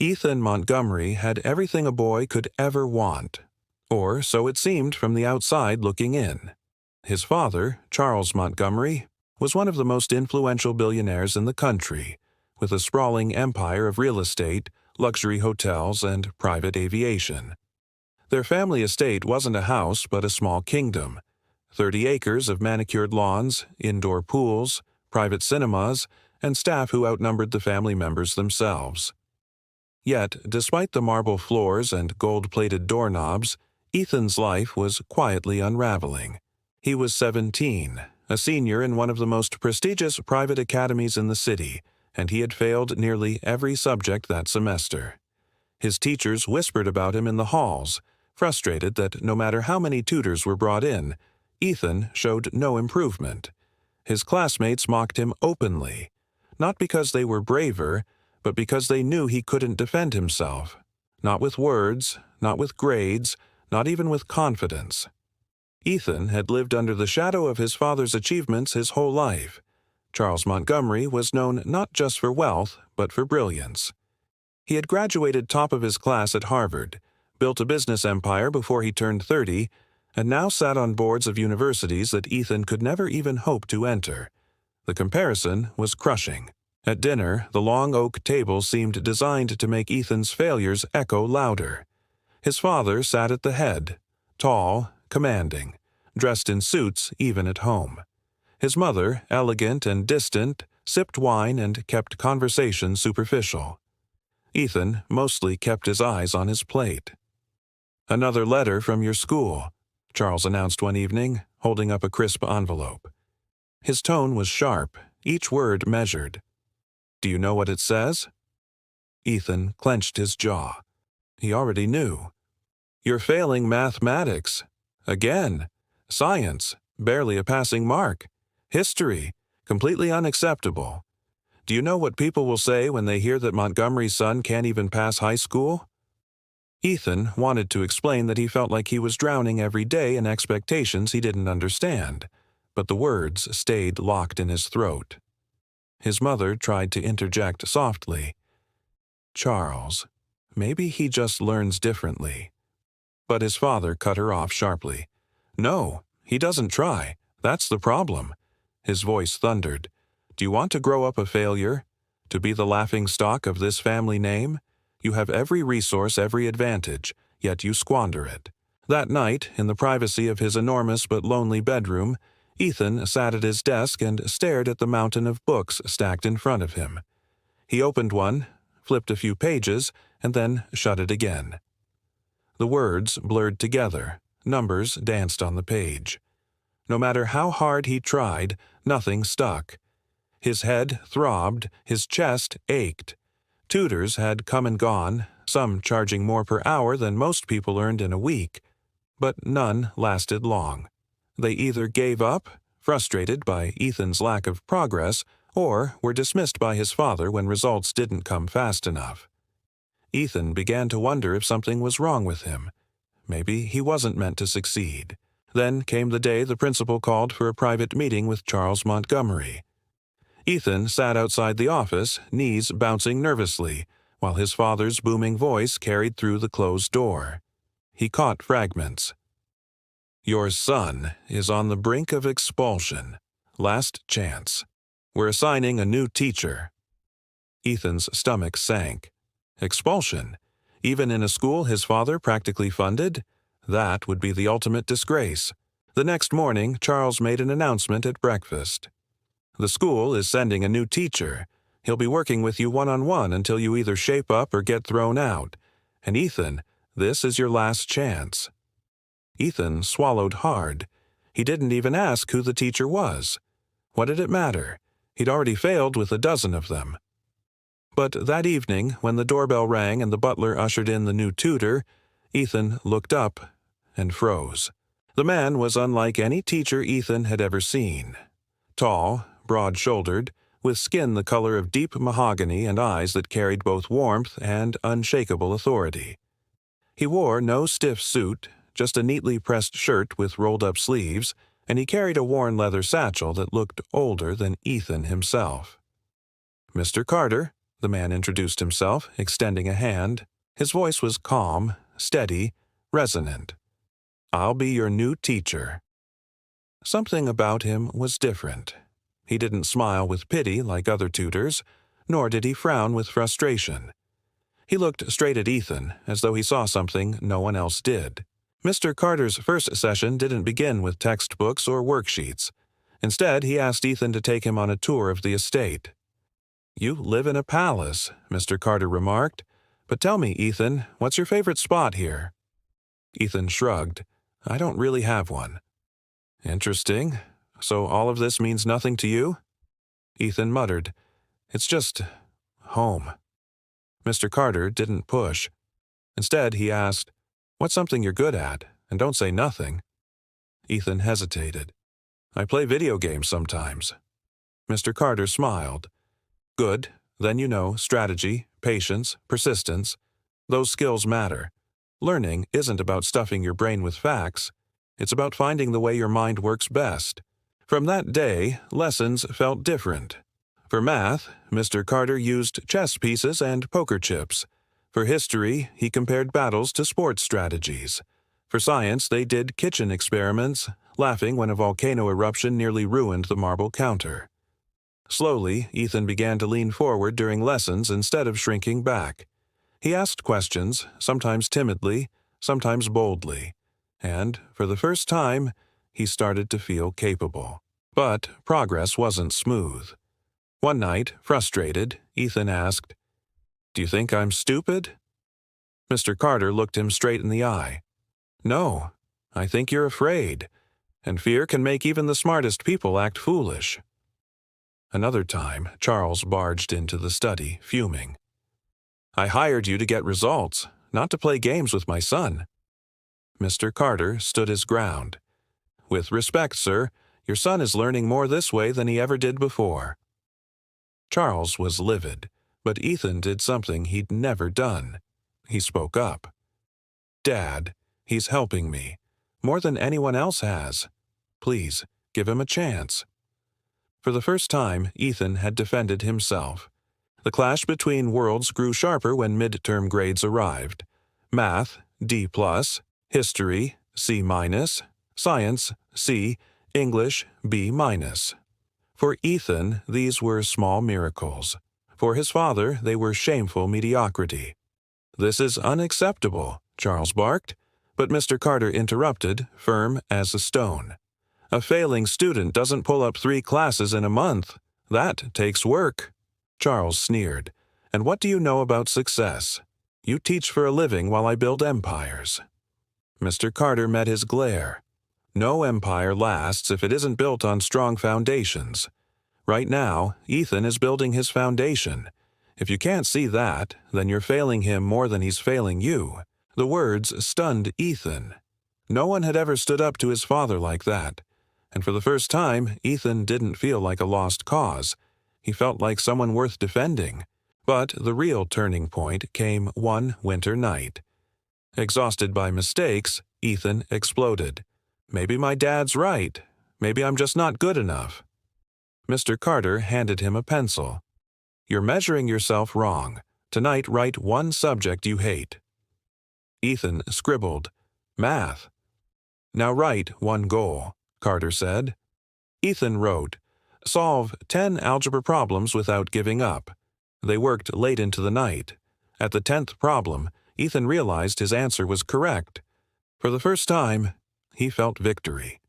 Ethan Montgomery had everything a boy could ever want, or so it seemed from the outside looking in. His father, Charles Montgomery, was one of the most influential billionaires in the country, with a sprawling empire of real estate, luxury hotels, and private aviation. Their family estate wasn't a house but a small kingdom, 30 acres of manicured lawns, indoor pools, private cinemas, and staff who outnumbered the family members themselves. Yet, despite the marble floors and gold-plated doorknobs, Ethan's life was quietly unraveling. He was 17, a senior in one of the most prestigious private academies in the city, and he had failed nearly every subject that semester. His teachers whispered about him in the halls, frustrated that no matter how many tutors were brought in, Ethan showed no improvement. His classmates mocked him openly, not because they were braver, but because they knew he couldn't defend himself. Not with words, not with grades, not even with confidence. Ethan had lived under the shadow of his father's achievements his whole life. Charles Montgomery was known not just for wealth, but for brilliance. He had graduated top of his class at Harvard, built a business empire before he turned 30, and now sat on boards of universities that Ethan could never even hope to enter. The comparison was crushing. At dinner, the long oak table seemed designed to make Ethan's failures echo louder. His father sat at the head, tall, commanding, dressed in suits even at home. His mother, elegant and distant, sipped wine and kept conversation superficial. Ethan mostly kept his eyes on his plate. "Another letter from your school," Charles announced one evening, holding up a crisp envelope. His tone was sharp, each word measured. "Do you know what it says?" Ethan clenched his jaw. He already knew. "You're failing mathematics. Again. Science, barely a passing mark. History, completely unacceptable. Do you know what people will say when they hear that Montgomery's son can't even pass high school?" Ethan wanted to explain that he felt like he was drowning every day in expectations he didn't understand, but the words stayed locked in his throat. His mother tried to interject softly. "Charles, maybe he just learns differently." But his father cut her off sharply. "No, he doesn't try. That's the problem." His voice thundered. "Do you want to grow up a failure? To be the laughingstock of this family name? You have every resource, every advantage, yet you squander it." That night, in the privacy of his enormous but lonely bedroom, Ethan sat at his desk and stared at the mountain of books stacked in front of him. He opened one, flipped a few pages, and then shut it again. The words blurred together, numbers danced on the page. No matter how hard he tried, nothing stuck. His head throbbed, his chest ached. Tutors had come and gone, some charging more per hour than most people earned in a week, but none lasted long. They either gave up, frustrated by Ethan's lack of progress, or were dismissed by his father when results didn't come fast enough. Ethan began to wonder if something was wrong with him. Maybe he wasn't meant to succeed. Then came the day the principal called for a private meeting with Charles Montgomery. Ethan sat outside the office, knees bouncing nervously, while his father's booming voice carried through the closed door. He caught fragments. "Your son is on the brink of expulsion. Last chance. We're assigning a new teacher." Ethan's stomach sank. Expulsion? Even in a school his father practically funded? That would be the ultimate disgrace. The next morning, Charles made an announcement at breakfast. "The school is sending a new teacher. He'll be working with you one-on-one until you either shape up or get thrown out. And Ethan, this is your last chance." Ethan swallowed hard. He didn't even ask who the teacher was. What did it matter? He'd already failed with a dozen of them. But that evening, when the doorbell rang and the butler ushered in the new tutor, Ethan looked up and froze. The man was unlike any teacher Ethan had ever seen. Tall, broad-shouldered, with skin the color of deep mahogany and eyes that carried both warmth and unshakable authority. He wore no stiff suit, just a neatly pressed shirt with rolled-up sleeves, and he carried a worn leather satchel that looked older than Ethan himself. "Mr. Carter," The man introduced himself, extending a hand. His voice was calm, steady, resonant. "I'll be your new teacher." Something about him was different. He didn't smile with pity like other tutors, nor did he frown with frustration. He looked straight at Ethan, as though he saw something no one else did. Mr. Carter's first session didn't begin with textbooks or worksheets. Instead, he asked Ethan to take him on a tour of the estate. "You live in a palace," Mr. Carter remarked. "But tell me, Ethan, what's your favorite spot here?" Ethan shrugged. "I don't really have one." "Interesting. So all of this means nothing to you?" Ethan muttered. "It's just home." Mr. Carter didn't push. Instead, he asked, "What's something you're good at? And don't say nothing." Ethan hesitated. "I play video games sometimes." Mr. Carter smiled. "Good. Then you know strategy, patience, persistence. Those skills matter. Learning isn't about stuffing your brain with facts. It's about finding the way your mind works best." From that day, lessons felt different. For math, Mr. Carter used chess pieces and poker chips. For history, he compared battles to sports strategies. For science, they did kitchen experiments, laughing when a volcano eruption nearly ruined the marble counter. Slowly, Ethan began to lean forward during lessons instead of shrinking back. He asked questions, sometimes timidly, sometimes boldly. And, for the first time, he started to feel capable. But progress wasn't smooth. One night, frustrated, Ethan asked, "Do you think I'm stupid?" Mr. Carter looked him straight in the eye. "No, I think you're afraid, and fear can make even the smartest people act foolish." Another time, Charles barged into the study, fuming. "I hired you to get results, not to play games with my son." Mr. Carter stood his ground. "With respect, sir, your son is learning more this way than he ever did before." Charles was livid, but Ethan did something he'd never done. He spoke up. "Dad, he's helping me, more than anyone else has. Please, give him a chance." For the first time, Ethan had defended himself. The clash between worlds grew sharper when midterm grades arrived. Math, D+, history, C-, science, C, English, B-. For Ethan, these were small miracles. For his father, they were shameful mediocrity. "This is unacceptable," Charles barked, but Mr. Carter interrupted, firm as a stone. "A failing student doesn't pull up 3 classes in a month. That takes work." Charles sneered. "And what do you know about success? You teach for a living while I build empires." Mr. Carter met his glare. No empire lasts if it isn't built on strong foundations. Right now, Ethan is building his foundation. If you can't see that, then you're failing him more than he's failing you. The words stunned Ethan. No one had ever stood up to his father like that. And for the first time, Ethan didn't feel like a lost cause. He felt like someone worth defending. But the real turning point came one winter night. Exhausted by mistakes, Ethan exploded. "Maybe my dad's right. Maybe I'm just not good enough." Mr. Carter handed him a pencil. "You're measuring yourself wrong. Tonight, write one subject you hate." Ethan scribbled, "Math." "Now write one goal," Carter said. Ethan wrote, "Solve 10 algebra problems without giving up." They worked late into the night. At the 10th problem, Ethan realized his answer was correct. For the first time, he felt victory.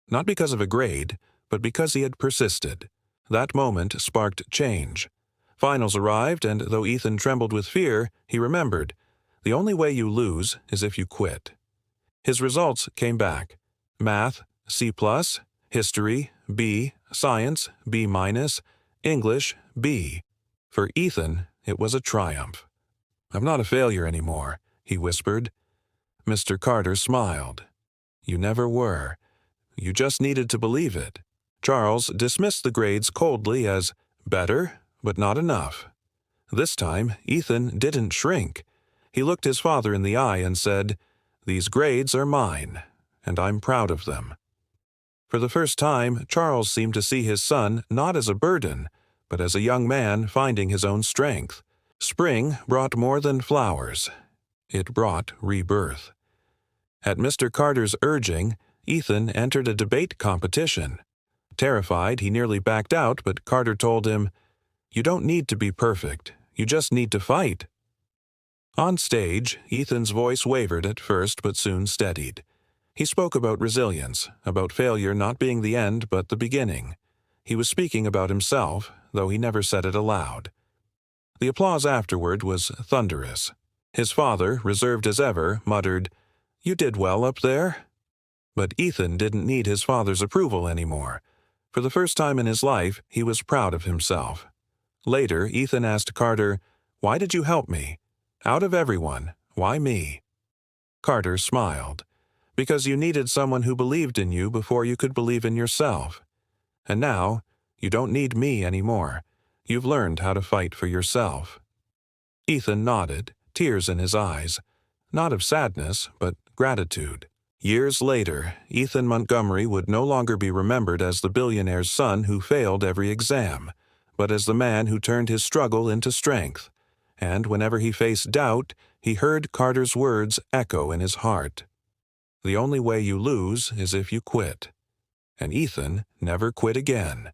Not because of a grade, but because he had persisted. That moment sparked change. Finals arrived, and though Ethan trembled with fear, he remembered, the only way you lose is if you quit. His results came back. Math, C+, history, B, science, B-, English, B. For Ethan, it was a triumph. "I'm not a failure anymore," he whispered. Mr. Carter smiled. "You never were. You just needed to believe it." Charles dismissed the grades coldly as better, but not enough. This time, Ethan didn't shrink. He looked his father in the eye and said, "These grades are mine, and I'm proud of them." For the first time, Charles seemed to see his son not as a burden, but as a young man finding his own strength. Spring brought more than flowers. It brought rebirth. At Mr. Carter's urging, Ethan entered a debate competition. Terrified, he nearly backed out, but Carter told him, "You don't need to be perfect. You just need to fight." On stage, Ethan's voice wavered at first but soon steadied. He spoke about resilience, about failure not being the end but the beginning. He was speaking about himself, though he never said it aloud. The applause afterward was thunderous. His father, reserved as ever, muttered, "You did well up there." But Ethan didn't need his father's approval anymore. For the first time in his life, he was proud of himself. Later, Ethan asked Carter, "Why did you help me? Out of everyone, why me?" Carter smiled. "Because you needed someone who believed in you before you could believe in yourself. And now, you don't need me anymore. You've learned how to fight for yourself." Ethan nodded, tears in his eyes, not of sadness, but gratitude. Years later, Ethan Montgomery would no longer be remembered as the billionaire's son who failed every exam, but as the man who turned his struggle into strength. And whenever he faced doubt, he heard Carter's words echo in his heart. "The only way you lose is if you quit." And Ethan never quit again.